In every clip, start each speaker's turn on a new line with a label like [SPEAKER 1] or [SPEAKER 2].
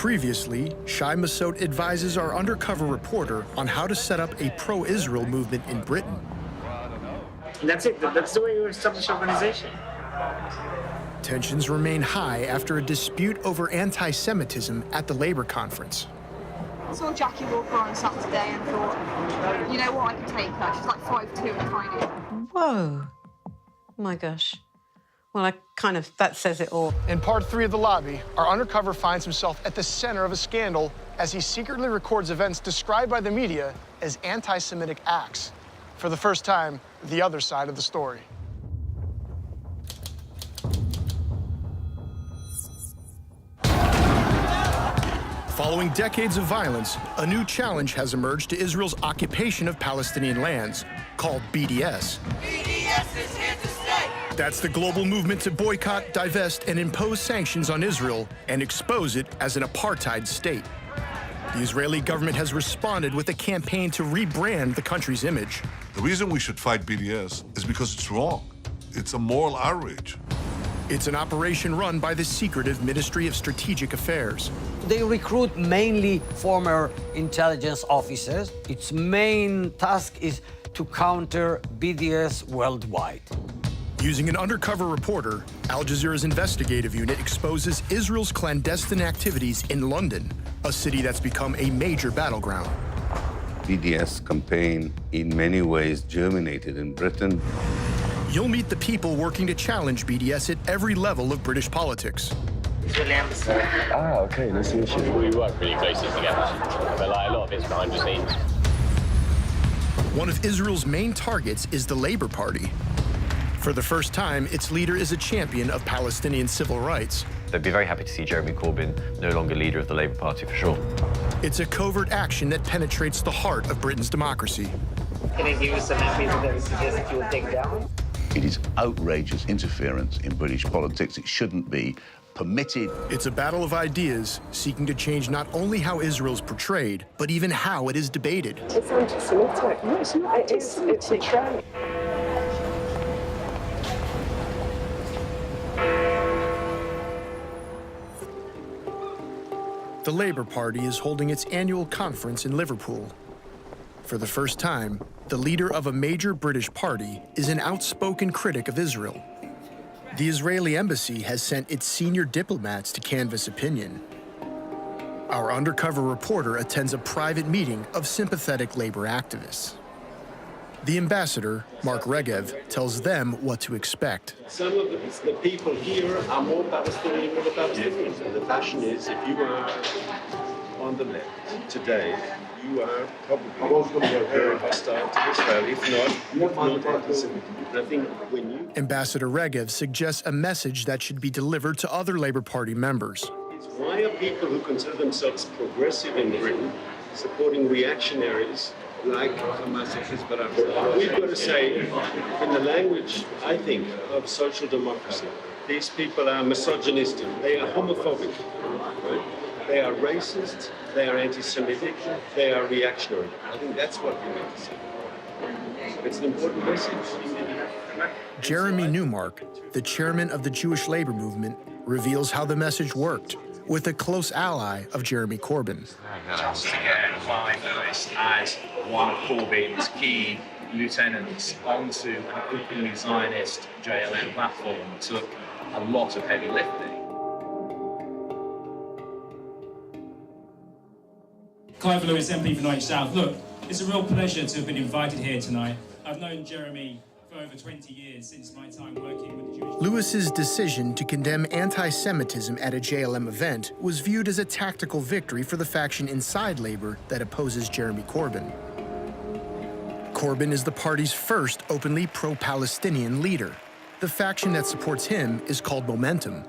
[SPEAKER 1] Previously, Shai Massot advises our undercover reporter on how to set up a pro-Israel movement in Britain.
[SPEAKER 2] That's it. That's the way you establish organization.
[SPEAKER 1] Tensions remain high after a dispute over anti-Semitism at the Labour conference.
[SPEAKER 3] I saw Jackie Walker on Saturday and thought, you know what, I can take her. She's like 5'2" and tiny.
[SPEAKER 4] Whoa. Oh my gosh. Well, that says it all.
[SPEAKER 1] In part 3 of The Lobby, our undercover finds himself at the center of a scandal as he secretly records events described by the media as anti-Semitic acts. For the first time, the other side of the story. Following decades of violence, a new challenge has emerged to Israel's occupation of Palestinian lands, called BDS.
[SPEAKER 5] BDS is here to stay!
[SPEAKER 1] That's the global movement to boycott, divest, and impose sanctions on Israel and expose it as an apartheid state. The Israeli government has responded with a campaign to rebrand the country's image.
[SPEAKER 6] The reason we should fight BDS is because it's wrong. It's a moral outrage.
[SPEAKER 1] It's an operation run by the secretive Ministry of Strategic Affairs.
[SPEAKER 7] They recruit mainly former intelligence officers. Its main task is to counter BDS worldwide.
[SPEAKER 1] Using an undercover reporter, Al Jazeera's investigative unit exposes Israel's clandestine activities in London, a city that's become a major battleground.
[SPEAKER 8] BDS campaign in many ways germinated in Britain.
[SPEAKER 1] You'll meet the people working to challenge BDS at every level of British politics.
[SPEAKER 9] Ah, okay, nice to meet you.
[SPEAKER 10] We work really closely together, but a lot of it's behind the scenes.
[SPEAKER 1] One of Israel's main targets is the Labour Party. For the first time, its leader is a champion of Palestinian civil rights.
[SPEAKER 11] They'd be very happy to see Jeremy Corbyn no longer leader of the Labour Party, for sure.
[SPEAKER 1] It's a covert action that penetrates the heart of Britain's democracy.
[SPEAKER 2] Can I give you some people that we suggest you will take down?
[SPEAKER 12] It is outrageous interference in British politics. It shouldn't be permitted.
[SPEAKER 1] It's a battle of ideas seeking to change not only how Israel's portrayed, but even how it is debated.
[SPEAKER 13] It's anti-Semitic. No, it's not. It's a trend.
[SPEAKER 1] The Labour Party is holding its annual conference in Liverpool. For the first time, the leader of a major British party is an outspoken critic of Israel. The Israeli embassy has sent its senior diplomats to canvass opinion. Our undercover reporter attends a private meeting of sympathetic labor activists. The ambassador, Mark Regev, tells them what to expect.
[SPEAKER 14] Some of the people here are more Palestinian than the Palestinians. And the fashion is, if you are on the left today, you are probably very hostile to Israel, if not anti-Semitic. I think when you...
[SPEAKER 1] Ambassador Regev suggests a message that should be delivered to other Labour Party members.
[SPEAKER 14] Why are people who consider themselves progressive in Britain supporting reactionaries like Hamas and Hezbollah? We've got to say, in the language, I think, of social democracy, these people are misogynistic, they are homophobic, right? They are racist, they are anti-Semitic, they are reactionary. I think that's what we need to say. It's an important message.
[SPEAKER 1] Jeremy Newmark, the chairman of the Jewish labor movement, reveals how the message worked with a close ally of Jeremy Corbyn.
[SPEAKER 15] Just to get Clive Lewis as one of Corbyn's key lieutenants onto an openly Zionist JLM platform took a lot of heavy lifting.
[SPEAKER 16] Clive Lewis, MP for Norwich South. Look, it's a real pleasure to have been invited here tonight. I've known Jeremy for over 20 years, since my time working with the Jewish...
[SPEAKER 1] Lewis's decision to condemn anti-Semitism at a JLM event was viewed as a tactical victory for the faction inside Labour that opposes Jeremy Corbyn. Corbyn is the party's first openly pro-Palestinian leader. The faction that supports him is called Momentum.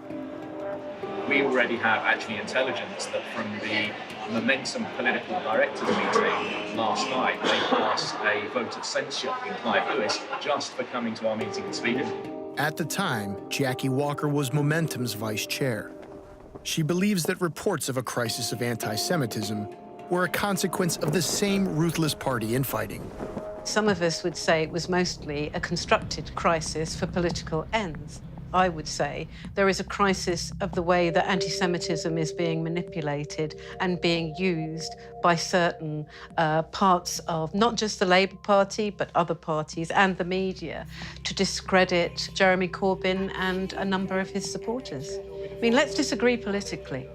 [SPEAKER 15] We already have actually intelligence that from the Momentum political directors meeting last night, they passed a vote of censure in Clive Lewis just for coming to our meeting in Sweden.
[SPEAKER 1] At the time, Jackie Walker was Momentum's vice chair. She believes that reports of a crisis of anti-Semitism were a consequence of the same ruthless party infighting.
[SPEAKER 4] Some of us would say it was mostly a constructed crisis for political ends. I would say there is a crisis of the way that anti-Semitism is being manipulated and being used by certain parts of not just the Labour Party, but other parties and the media to discredit Jeremy Corbyn and a number of his supporters. I mean, let's disagree politically.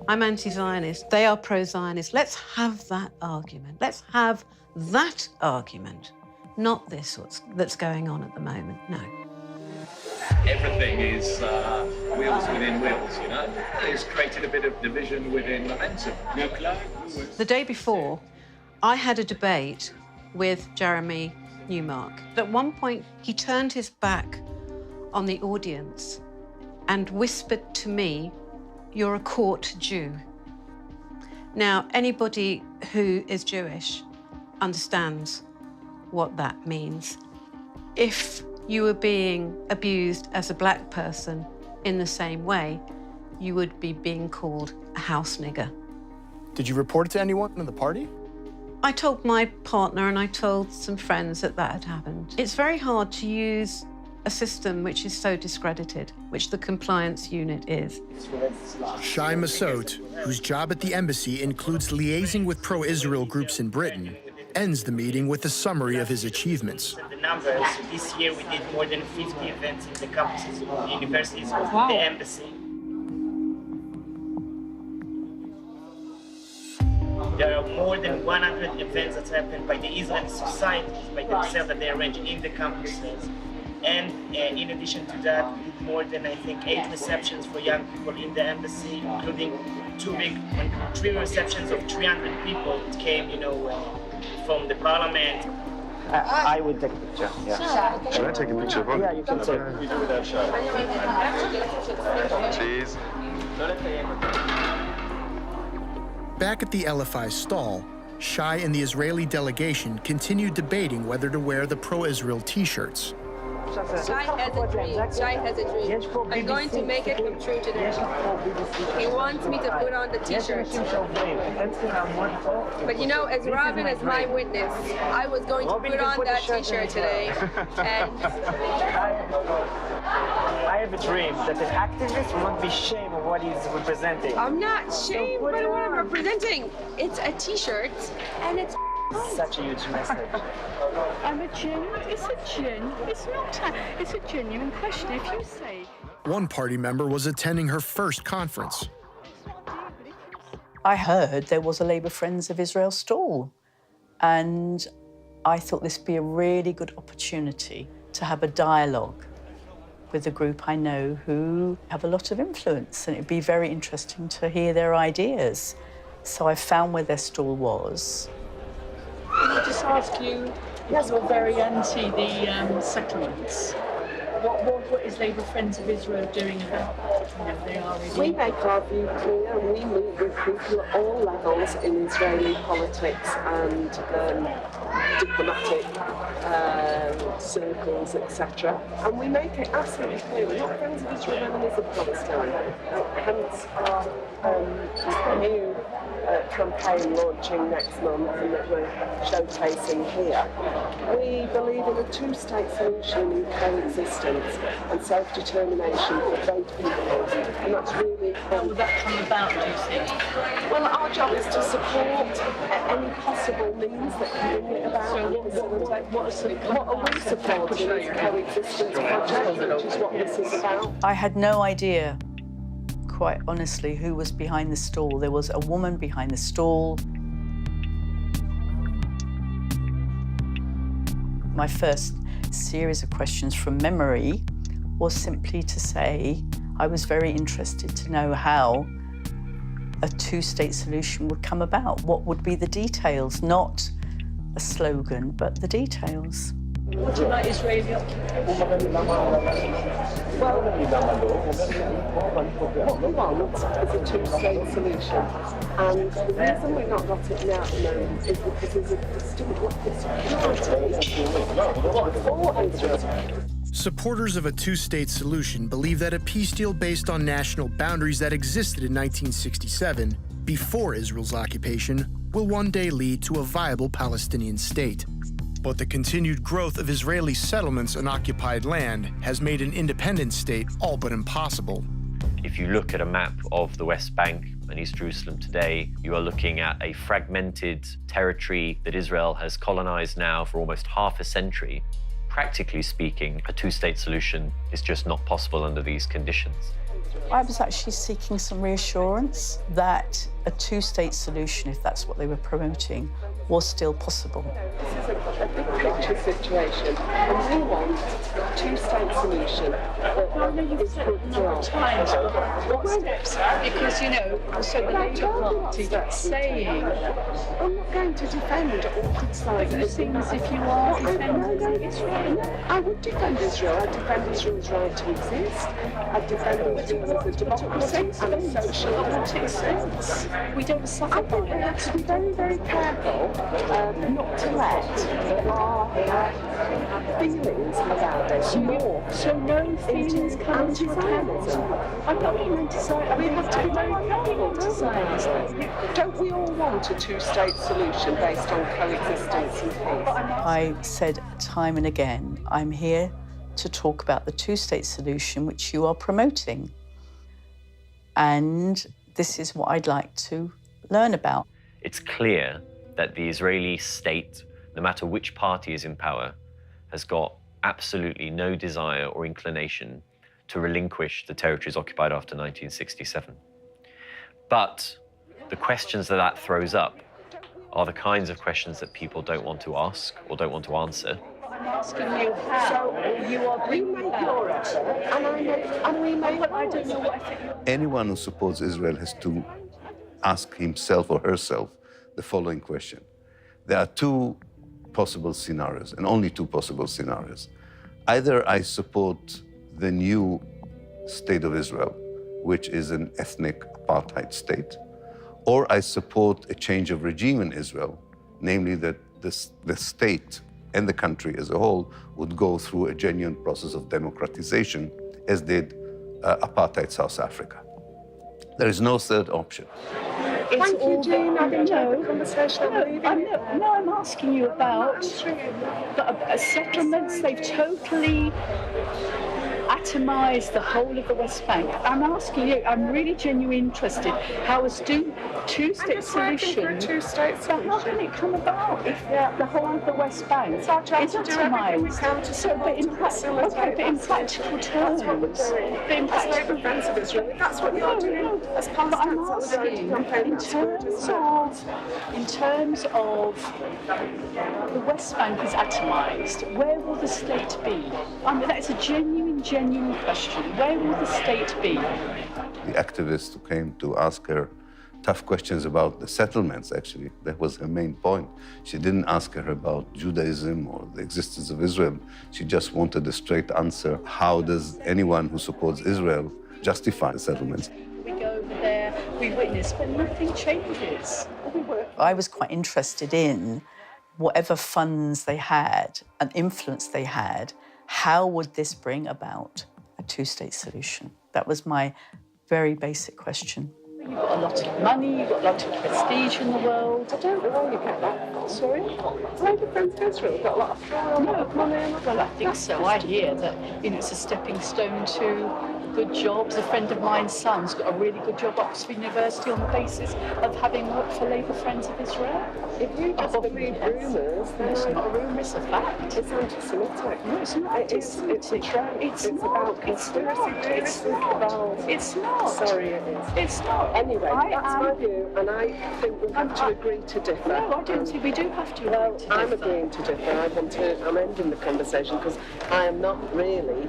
[SPEAKER 4] I'm anti-Zionist, they are pro-Zionist. Let's have that argument. Let's have that argument, not this that's going on at the moment, no.
[SPEAKER 15] Everything is wheels within wheels, you know? It's created a bit of division within momentum.
[SPEAKER 4] The day before, I had a debate with Jeremy Newmark. At one point, he turned his back on the audience and whispered to me, "You're a court Jew." Now, anybody who is Jewish understands what that means. If you were being abused as a black person in the same way, you would be being called a house nigger.
[SPEAKER 1] Did you report it to anyone in the party?
[SPEAKER 4] I told my partner and I told some friends that had happened. It's very hard to use a system which is so discredited, which the compliance unit is.
[SPEAKER 1] Shai Massoud, whose job at the embassy includes liaising with pro-Israel groups in Britain, ends the meeting with a summary of his achievements.
[SPEAKER 2] The numbers, this year we did more than 50 events in the campuses of the universities of the embassy. There are more than 100 events that happened by the Israeli societies, by themselves, that they arrange in the campuses. And in addition to that, we did more than, I think, 8 receptions for young people in the embassy, including 3 receptions of 300 people that came, you know, from the parliament.
[SPEAKER 9] I would take a picture, yeah.
[SPEAKER 6] Should I take a picture of it?
[SPEAKER 9] Yeah, you can take it.
[SPEAKER 6] We do without Shai. Cheese.
[SPEAKER 1] Back at the LFI stall, Shai and the Israeli delegation continued debating whether to wear the pro-Israel T-shirts.
[SPEAKER 3] Shai has a dream. Shai has a dream. I'm going to make it come true today. He wants me to put on the T-shirt. But you know, as Robin is my witness, I was going to put on that T-shirt today. And
[SPEAKER 9] I have a dream that an activist will not be ashamed of what he's representing.
[SPEAKER 3] I'm not ashamed of what I'm representing. It's a T-shirt, and it's
[SPEAKER 9] such a huge message.
[SPEAKER 13] I'm a genuine, it's a genuine question. If you say...
[SPEAKER 1] One party member was attending her first conference.
[SPEAKER 17] I heard there was a Labour Friends of Israel stall, and I thought this would be a really good opportunity to have a dialogue with a group I know who have a lot of influence, and it'd be very interesting to hear their ideas. So I found where their stall was.
[SPEAKER 13] Can I just ask you, yes, we're very anti the settlements. What is Labour Friends of Israel doing about that? They are
[SPEAKER 18] we make our view clear, and we meet with people at all levels in Israeli politics and diplomatic circles, etc. And we make it absolutely clear we're not friends of Israel, enemies of Palestine. Hence our new campaign launching next month and that we're showcasing here. We believe in a two-state solution in coexistence and self-determination for both people, and that's really important.
[SPEAKER 13] How would that come about, do you think?
[SPEAKER 18] Well, our job is to support any possible means that can bring it about.
[SPEAKER 13] So
[SPEAKER 18] what are we supporting is a coexistence project, which is what this is about.
[SPEAKER 17] I had no idea, quite honestly, who was behind the stall. There was a woman behind the stall. My first series of questions from memory was simply to say I was very interested to know how a two-state solution would come about. What would be the details, not a slogan, but the details.
[SPEAKER 13] What about Israeli occupation?
[SPEAKER 18] Well, what we want is a two-state solution. And the reason we've not got it now at the moment is because there's a distinct lack of security for Israel.
[SPEAKER 1] Supporters of a two-state solution believe that a peace deal based on national boundaries that existed in 1967, before Israel's occupation, will one day lead to a viable Palestinian state. But the continued growth of Israeli settlements on occupied land has made an independent state all but impossible.
[SPEAKER 11] If you look at a map of the West Bank and East Jerusalem today, you are looking at a fragmented territory that Israel has colonized now for almost half a century. Practically speaking, a two-state solution is just not possible under these conditions.
[SPEAKER 17] I was actually seeking some reassurance that a two-state solution, if that's what they were promoting, was still possible.
[SPEAKER 18] This is a big picture situation, and we want a two-state solution.
[SPEAKER 13] Well, no, you've said it a number of times, but what steps? Because, you know, so the Labour Party is saying...
[SPEAKER 18] I'm not going to defend or criticise.
[SPEAKER 13] But you seem as if you are defending Israel.
[SPEAKER 18] I would defend Israel. I'd defend Israel's right to exist. I'd defend Israel as a democracy and a social democracy.
[SPEAKER 13] We don't suffer by
[SPEAKER 18] We have to be very, very careful not to let our feelings about this more.
[SPEAKER 13] So no feelings come into account. I'm not being anti-Zionist.
[SPEAKER 18] We have to be very careful. Don't we all want a two-state solution based on coexistence and peace?
[SPEAKER 17] I said time and again, I'm here to talk about the two-state solution which you are promoting. And this is what I'd like to learn about.
[SPEAKER 11] It's clear that the Israeli state, no matter which party is in power, has got absolutely no desire or inclination to relinquish the territories occupied after 1967. But the questions that that throws up are the kinds of questions that people don't want to ask or don't want to answer.
[SPEAKER 13] I'm asking you how you are bringing about.
[SPEAKER 18] And we make
[SPEAKER 13] But I don't know what I think.
[SPEAKER 8] Anyone who supports Israel has to ask himself or herself the following question. There are two possible scenarios, and only two possible scenarios. Either I support the new state of Israel, which is an ethnic apartheid state, or I support a change of regime in Israel, namely that the state and the country as a whole would go through a genuine process of democratization, as did apartheid South Africa. There is no third option.
[SPEAKER 18] Thank you, Jean. I've enjoyed the conversation.
[SPEAKER 13] I'm asking you about settlements. They've totally atomised the whole of the West Bank. I'm asking you, I'm really genuinely interested, how a two-state solution, but how can it come about if the whole of the West Bank is atomised? So, but in practical terms,
[SPEAKER 18] that's what you're doing.
[SPEAKER 13] But I'm asking, in terms of the West Bank is atomised, where will the state be? I mean, that's a genuine question. Where will the state be?
[SPEAKER 8] The activist who came to ask her tough questions about the settlements, actually, that was her main point. She didn't ask her about Judaism or the existence of Israel. She just wanted a straight answer. How does anyone who supports Israel justify the settlements?
[SPEAKER 13] We go over there, we witness, but nothing changes.
[SPEAKER 17] I was quite interested in whatever funds they had and influence they had, how would this bring about a two-state solution? That was my very basic question.
[SPEAKER 13] You've got a lot of money, you've got a lot of prestige in the world.
[SPEAKER 18] I don't know where you get that. Sorry? Labour Friends of Israel got a lot of power, a lot of money.
[SPEAKER 13] Well, I think so. I hear that it's a stepping stone to good jobs. A friend of mine's son's got a really good job at Oxford University on the basis of having worked for Labour Friends of Israel.
[SPEAKER 18] If you just believe rumours, then
[SPEAKER 13] it's not a rumour, it's a fact.
[SPEAKER 18] It's anti-Semitic.
[SPEAKER 13] No, it's not anti-Semitic.
[SPEAKER 18] It's a trend. It's about conspiracy theories.
[SPEAKER 13] It's not.
[SPEAKER 18] Sorry, it is.
[SPEAKER 13] It's not.
[SPEAKER 18] Anyway, that's my view, and I think we have to agree to differ.
[SPEAKER 13] No, I don't think we do have to agree to differ.
[SPEAKER 18] I'm agreeing to differ. I'm ending the conversation because I am not really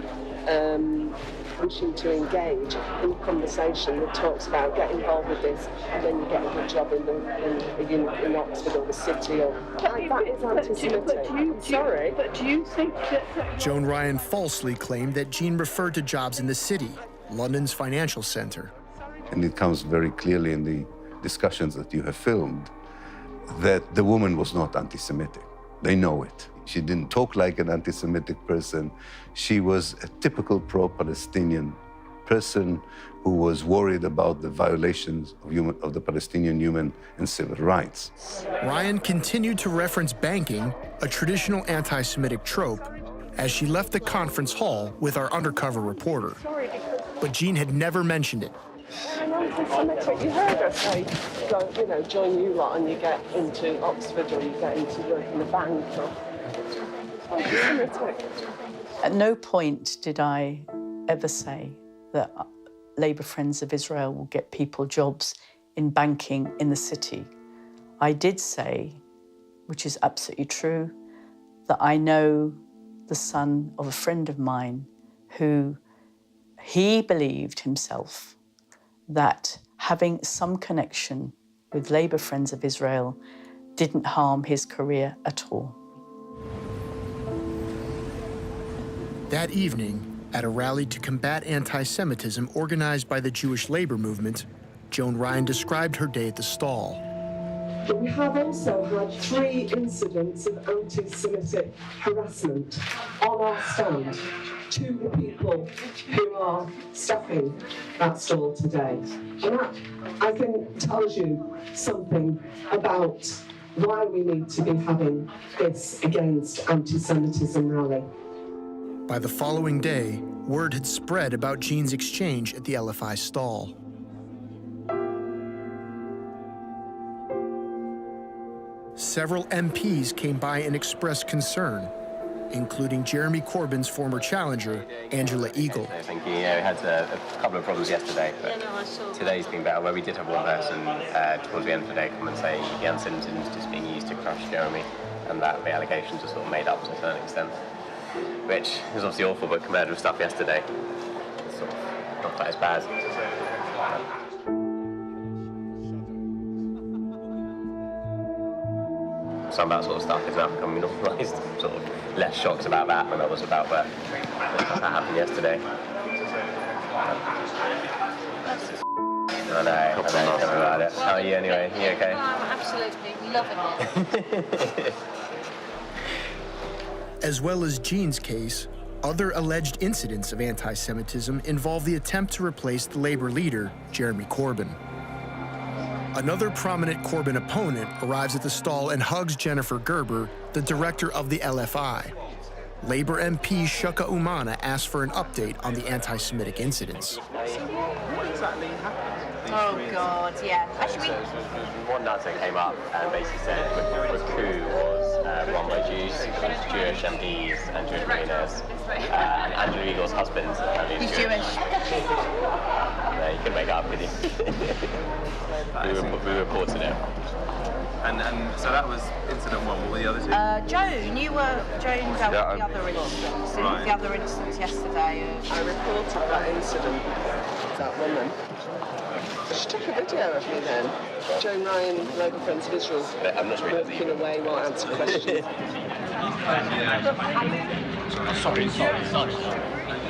[SPEAKER 18] wishing to engage in a conversation that talks about get involved with this and then you get a good job in Oxford or the city or that is anti-Semitic. Sorry.
[SPEAKER 13] But do you think that...
[SPEAKER 1] Joan Ryan falsely claimed that Jean referred to jobs in the city, London's financial centre.
[SPEAKER 8] And it comes very clearly in the discussions that you have filmed that the woman was not anti-Semitic. They know it. She didn't talk like an anti-Semitic person. She was a typical pro-Palestinian person who was worried about the violations of the Palestinian human and civil rights.
[SPEAKER 1] Ryan continued to reference banking, a traditional anti-Semitic trope, as she left the conference hall with our undercover reporter. But Jean had never mentioned it.
[SPEAKER 18] I'm anti-Semitic. You heard her say, join you lot and you get into Oxford or you get into work in a bank. Anti-Semitic.
[SPEAKER 17] At no point did I ever say that Labour Friends of Israel will get people jobs in banking in the city. I did say, which is absolutely true, that I know the son of a friend of mine who he believed himself that having some connection with Labour Friends of Israel didn't harm his career at all.
[SPEAKER 1] That evening, at a rally to combat anti-Semitism organized by the Jewish labor movement, Joan Ryan described her day at the stall.
[SPEAKER 18] But we have also had 3 incidents of anti-Semitic harassment on our stand to the people who are staffing that stall today. And that, I think, tells you something about why we need to be having this against anti-Semitism rally.
[SPEAKER 1] By the following day, word had spread about Jean's exchange at the LFI stall. Several MPs came by and expressed concern, including Jeremy Corbyn's former challenger, Angela Eagle.
[SPEAKER 10] I think we had a couple of problems yesterday, but today's been better, where we did have one person towards the end of the day come and say the anti-Semitism is just being used to crush Jeremy, and that the allegations are sort of made up to a certain extent, which is obviously awful, but compared with stuff yesterday, it's sort of not quite as bad. Some of that sort of stuff is now becoming normalised. Sort of less shocked about that than I was about that happened yesterday. I know, tell me about it. How are you anyway? You okay?
[SPEAKER 3] Oh, I'm absolutely loving it.
[SPEAKER 1] As well as Jean's case, other alleged incidents of anti-Semitism involve the attempt to replace the Labour leader, Jeremy Corbyn. Another prominent Corbyn opponent arrives at the stall and hugs Jennifer Gerber, the director of the LFI. Labour MP Shuka Umana asked for an update on the anti-Semitic incidents.
[SPEAKER 10] What exactly happened?
[SPEAKER 3] Oh, God, yeah. Actually,
[SPEAKER 10] one nutter came up and basically said the coup was run by Jews, Jewish MPs and Jewish millionaires. And Angela Eagle's husband.
[SPEAKER 3] He's Jewish.
[SPEAKER 10] No, you couldn't make it up, could you? We reported it.
[SPEAKER 19] And so that was incident 1. What were the other 2?
[SPEAKER 3] Joan dealt with the other incidents.
[SPEAKER 19] Right.
[SPEAKER 3] The other incidents yesterday.
[SPEAKER 18] I reported that incident, that woman. She took a video of me then. Joan Ryan, Labour Friends of Israel, walking away while answering questions.
[SPEAKER 10] Sorry.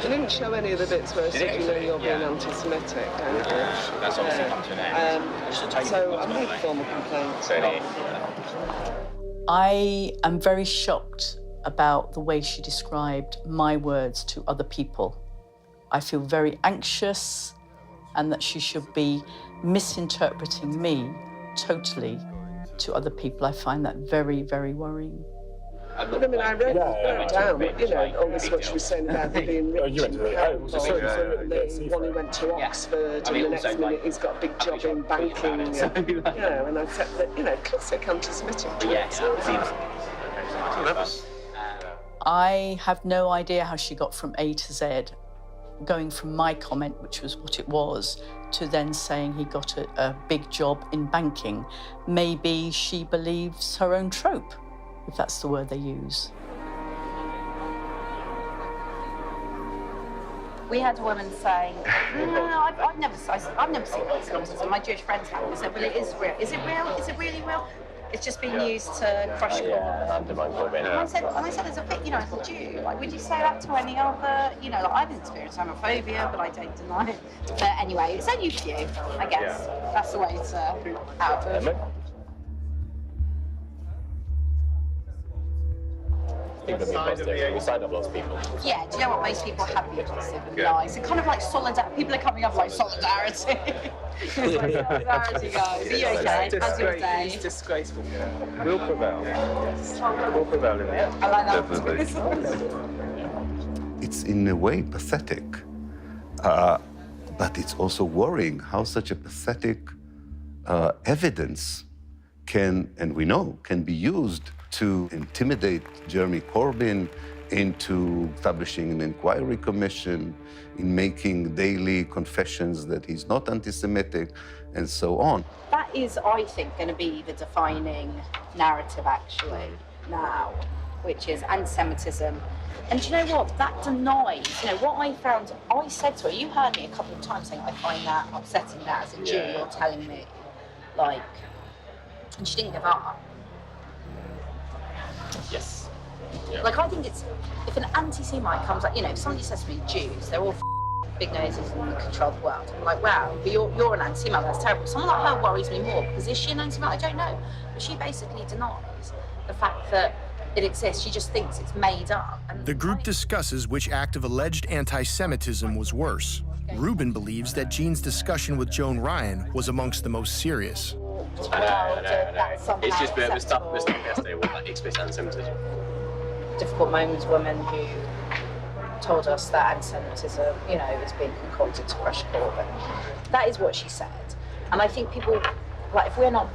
[SPEAKER 18] They didn't show any of the bits where I said, you're being anti-Semitic.
[SPEAKER 10] That's obviously come to an end.
[SPEAKER 18] So I made formal complaints.
[SPEAKER 17] I am very shocked about the way she described my words to other people. I feel very anxious and that she should be misinterpreting me totally to other people. I find that very, very worrying.
[SPEAKER 18] I mean, I wrote down, all this what she was saying about the being rich and powerful, the one who went to Oxford, and the next minute he's got a big job in banking, and I said that, classic anti-Semitic.
[SPEAKER 17] I have no idea how she got from A to Z, going from my comment, which was what it was, to then saying he got a big job in banking. Maybe she believes her own trope, if that's the word they use.
[SPEAKER 3] We had a woman saying, no, I've never seen anti-Semitism. My Jewish friends have. I said, well, it is real. Is it real? Is it really real? It's just being used to crush Corbyn.
[SPEAKER 10] Undermine Corbyn.
[SPEAKER 3] And I said, as a as a Jew, would you say that to any other, I've experienced homophobia, but I don't deny it. But anyway, it's only a few, I guess. Yeah. That's the way to out of it.
[SPEAKER 10] People have been positive. We signed up lots of people.
[SPEAKER 3] Yeah, do you know what? Most people have been positive and nice. And kind of like solidarity. People are coming up like solidarity. It's like solidarity, guys. Are you okay? How's your day?
[SPEAKER 9] It's disgraceful.
[SPEAKER 19] We'll prevail. We'll prevail in the end.
[SPEAKER 3] I like that.
[SPEAKER 8] Definitely. It's in a way pathetic, but it's also worrying how such a pathetic evidence can, and we know, can be used to intimidate Jeremy Corbyn into establishing an inquiry commission, in making daily confessions that he's not anti-Semitic, and so on.
[SPEAKER 3] That is, I think, going to be the defining narrative, actually, now, which is anti-Semitism. And do you know what? That denies, you know, what I found, I said to her, you heard me a couple of times saying, I find that upsetting that as a Jew, you're telling me, like, and she didn't give up.
[SPEAKER 10] Yes.
[SPEAKER 3] Yeah. Like, I think it's, if an anti-Semite comes up, you know, if somebody says to me, Jews, they're all big noses and control the world. I'm like, wow, but you're an anti-Semite, that's terrible. Someone like her worries me more, because is she an anti-Semite? I don't know. But she basically denies the fact that it exists. She just thinks it's made up. And
[SPEAKER 1] the group discusses which act of alleged anti-Semitism was worse. Rubin believes that Jean's discussion with Joan Ryan was amongst the most serious.
[SPEAKER 10] I know. It's just the stuff yesterday was like explicit anti-Semitism.
[SPEAKER 3] Difficult Moments woman who told us that anti-Semitism, you know, is being concocted to crush Corbyn. That is what she said. And I think people, like, if we're not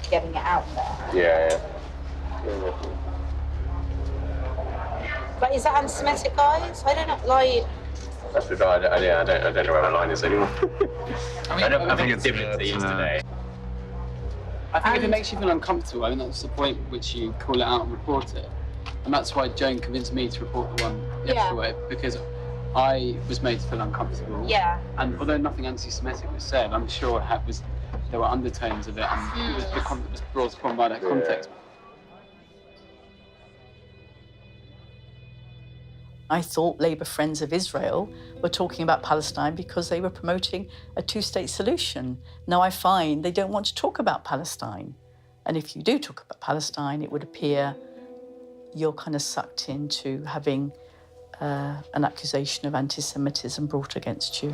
[SPEAKER 3] getting it out there.
[SPEAKER 10] Yeah.
[SPEAKER 3] But is that anti-Semitic, guys? I don't know, like...
[SPEAKER 10] That's the guy, I don't know where my line is anymore. I think it's different to yesterday.
[SPEAKER 20] I think if it makes you feel uncomfortable, I mean, that's the point at which you call it out and report it. And that's why Joan convinced me to report the one yesterday, because I was made to feel uncomfortable.
[SPEAKER 3] Yeah.
[SPEAKER 20] And although nothing anti-Semitic was said, I'm sure there were undertones of it, and it was brought upon by that context.
[SPEAKER 17] I thought Labour Friends of Israel were talking about Palestine because they were promoting a two-state solution. Now I find they don't want to talk about Palestine. And if you do talk about Palestine, it would appear you're kind of sucked into having an accusation of anti-Semitism brought against you.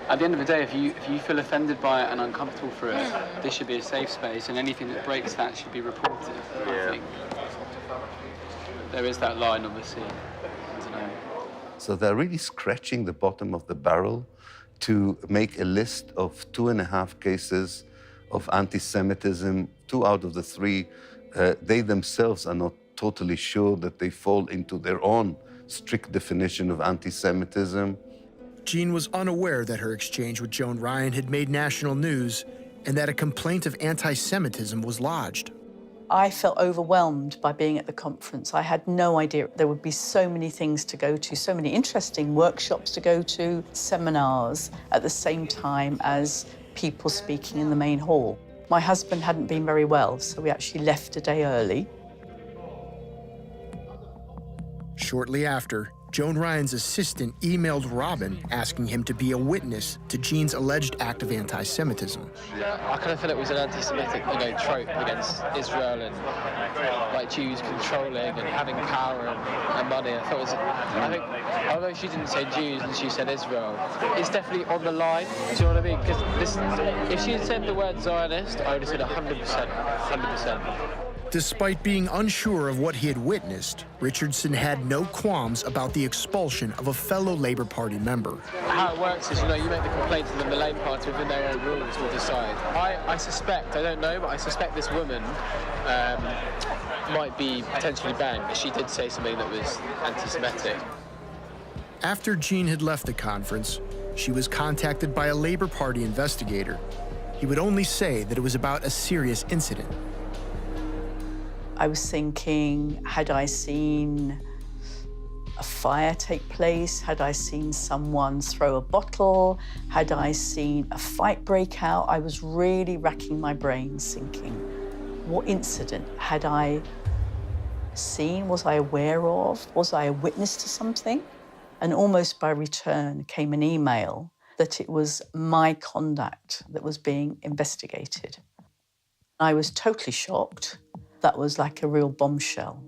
[SPEAKER 20] At the end of the day, if you feel offended by it and uncomfortable for it, this should be a safe space, and anything that breaks that should be reported, I think. There is that line, obviously.
[SPEAKER 8] So they're really scratching the bottom of the barrel to make a list of 2.5 cases of anti-Semitism. 2 out of the 3, they themselves are not totally sure that they fall into their own strict definition of anti-Semitism.
[SPEAKER 1] Jean was unaware that her exchange with Joan Ryan had made national news and that a complaint of anti-Semitism was lodged.
[SPEAKER 17] I felt overwhelmed by being at the conference. I had no idea there would be so many things to go to, so many interesting workshops to go to, seminars at the same time as people speaking in the main hall. My husband hadn't been very well, so we actually left a day early.
[SPEAKER 1] Shortly after, Joan Ryan's assistant emailed Robin asking him to be a witness to Jean's alleged act of anti-Semitism.
[SPEAKER 21] I kind of feel it was an anti-Semitic, trope against Israel and like Jews controlling and having power and money. I think, although she didn't say Jews and she said Israel, it's definitely on the line. Do you know what I mean? Because if she had said the word Zionist, I would have said 100%, 100%.
[SPEAKER 1] Despite being unsure of what he had witnessed, Richardson had no qualms about the expulsion of a fellow Labour Party member.
[SPEAKER 21] How it works is, you make the complaint and then the Labour Party within their own rules will decide. I suspect, I don't know, but I suspect this woman might be potentially banned, but she did say something that was anti-Semitic.
[SPEAKER 1] After Jean had left the conference, she was contacted by a Labour Party investigator. He would only say that it was about a serious incident.
[SPEAKER 17] I was thinking, had I seen a fire take place? Had I seen someone throw a bottle? Had I seen a fight break out? I was really racking my brains thinking, what incident had I seen? Was I aware of? Was I a witness to something? And almost by return came an email that it was my conduct that was being investigated. I was totally shocked. That was like a real bombshell.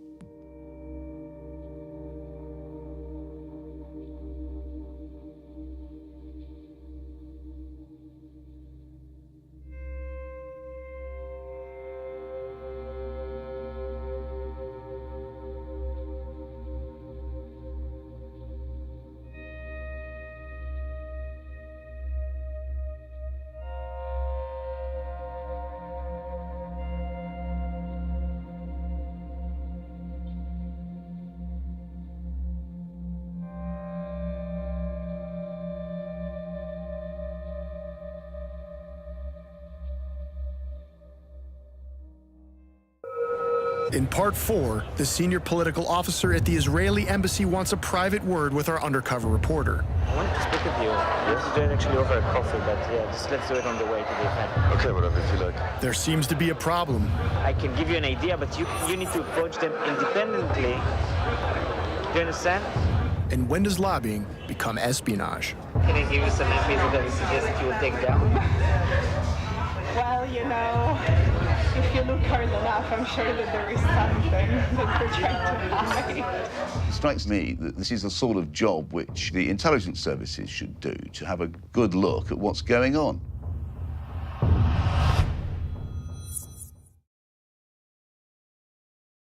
[SPEAKER 1] In part 4, the senior political officer at the Israeli embassy wants a private word with our undercover reporter.
[SPEAKER 9] I wanted to speak with you. Let's do it actually over a coffee, but yeah, just let's do it on the way to the event.
[SPEAKER 6] Okay, whatever you feel like.
[SPEAKER 1] There seems to be a problem.
[SPEAKER 9] I can give you an idea, but you need to approach them independently. Do you understand?
[SPEAKER 1] And when does lobbying become espionage?
[SPEAKER 9] Can I give you some MPs that I suggest you will take down?
[SPEAKER 13] Well, you know, if you look hard enough, I'm sure that there is something that they're trying to hide.
[SPEAKER 12] It strikes me that this is the sort of job which the intelligence services should do, to have a good look at what's going on.